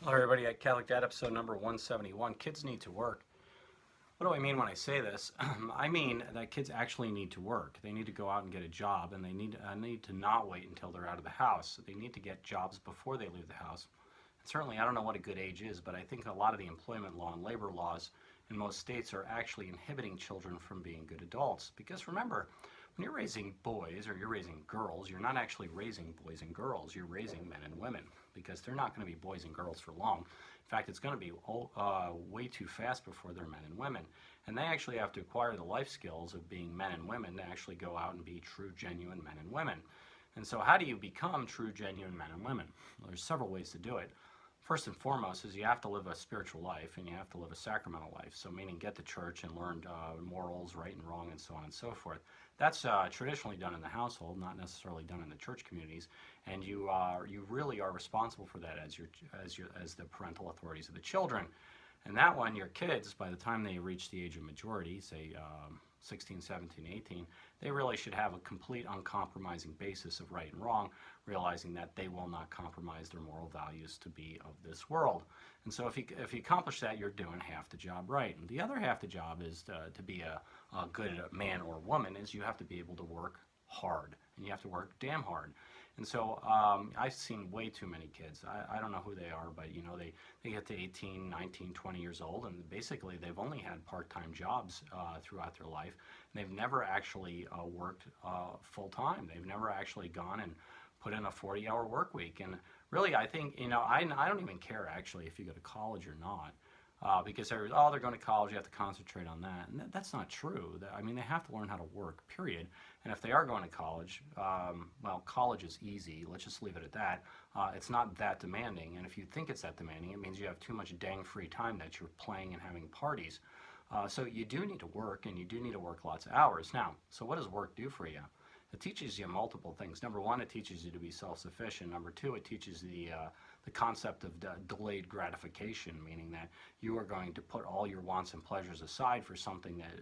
Hello everybody, at Catholic Dad, episode number 171. Kids need to work. What do I mean when I say this? I mean that kids actually need to work. They need to go out and get a job, and they need to not wait until they're out of the house. They need to get jobs before they leave the house. And certainly, I don't know what a good age is, but I think a lot of the employment law and labor laws in most states are actually inhibiting children from being good adults. Because remember, when you're raising boys or you're raising girls, you're not actually raising boys and girls, you're raising men and women, because they're not going to be boys and girls for long. In fact, it's going to be way too fast before they're men and women. And they actually have to acquire the life skills of being men and women to actually go out and be true, genuine men and women. And so how do you become true, genuine men and women? Well, there's several ways to do it. First and foremost is you have to live a spiritual life, and you have to live a sacramental life. So meaning get to church and learn morals, right and wrong, and so on and so forth. That's traditionally done in the household, not necessarily done in the church communities. And you really are responsible for that as the parental authorities of the children. And that one, your kids, by the time they reach the age of majority, say 16, 17, 18, they really should have a complete uncompromising basis of right and wrong, realizing that they will not compromise their moral values to be of this world. And so if you accomplish that, you're doing half the job right. And the other half the job is to be a good man or woman is you have to be able to work hard, and you have to work damn hard. And so I've seen way too many kids. I don't know who they are, but you know, they get to 18, 19, 20 years old, and basically they've only had part-time jobs throughout their life. And they've never actually worked full-time. They've never actually gone and put in a 40-hour work week. And really, I think, you know, I don't even care actually if you go to college or not. Because they're going to college, you have to concentrate on that. And that's not true. I mean, they have to learn how to work, period. And if they are going to college, well, college is easy. Let's just leave it at that. It's not that demanding. And if you think it's that demanding, it means you have too much dang free time that you're playing and having parties. So you do need to work, and you do need to work lots of hours. Now, so what does work do for you? It teaches you multiple things. Number one, it teaches you to be self-sufficient. Number two, it teaches the concept of delayed gratification, meaning that you are going to put all your wants and pleasures aside for something that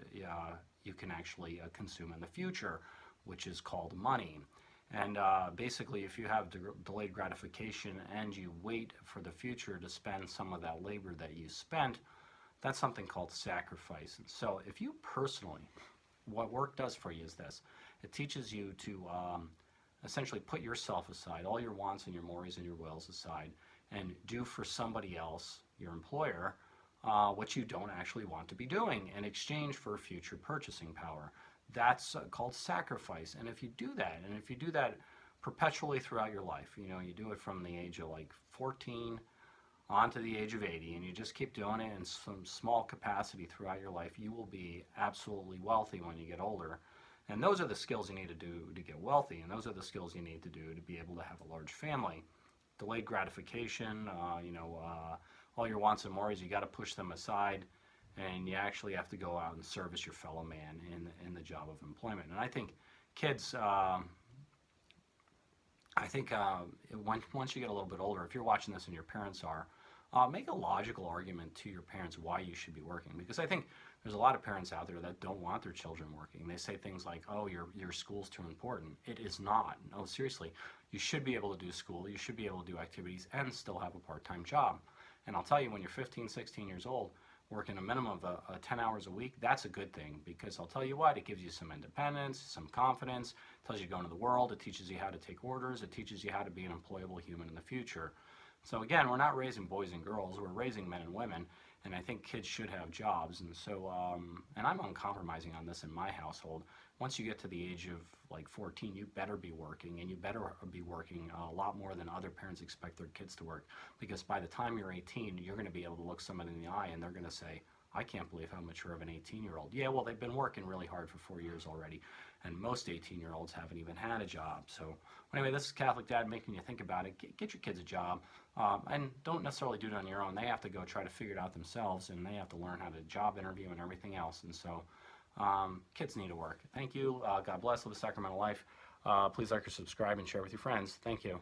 you can actually consume in the future, which is called money. And basically, if you have delayed gratification and you wait for the future to spend some of that labor that you spent, that's something called sacrifice. And so if you personally, what work does for you is this. It teaches you to essentially put yourself aside, all your wants and your mores and your wills aside, and do for somebody else, your employer, what you don't actually want to be doing in exchange for future purchasing power. That's called sacrifice. And if you do that, perpetually throughout your life, you know, you do it from the age of like 14 on to the age of 80, and you just keep doing it in some small capacity throughout your life, you will be absolutely wealthy when you get older. And those are the skills you need to do to get wealthy, and those are the skills you need to do to be able to have a large family. Delayed gratification, all your wants and mores, you got to push them aside, and you actually have to go out and service your fellow man in the job of employment. And I think kids, once you get a little bit older, if you're watching this and your parents are, make a logical argument to your parents why you should be working. Because I think there's a lot of parents out there that don't want their children working. They say things like, oh, your school's too important. It is not. No, seriously. You should be able to do school, you should be able to do activities, and still have a part-time job. And I'll tell you, when you're 15, 16 years old, working a minimum of 10 hours a week, that's a good thing, because I'll tell you what, it gives you some independence, some confidence, it tells you to go into the world, it teaches you how to take orders, it teaches you how to be an employable human in the future. So again, we're not raising boys and girls, we're raising men and women, and I think kids should have jobs. And so, and I'm uncompromising on this in my household. Once you get to the age of like 14, you better be working, and you better be working a lot more than other parents expect their kids to work. Because by the time you're 18, you're going to be able to look someone in the eye and they're going to say, I can't believe how mature of an 18-year-old. Yeah, well, they've been working really hard for 4 years already, and most 18-year-olds haven't even had a job. So anyway, this is Catholic Dad making you think about it. Get your kids a job, and don't necessarily do it on your own. They have to go try to figure it out themselves, and they have to learn how to job interview and everything else. And so kids need to work. Thank you. God bless. Live a sacramental life. Please like or subscribe and share with your friends. Thank you.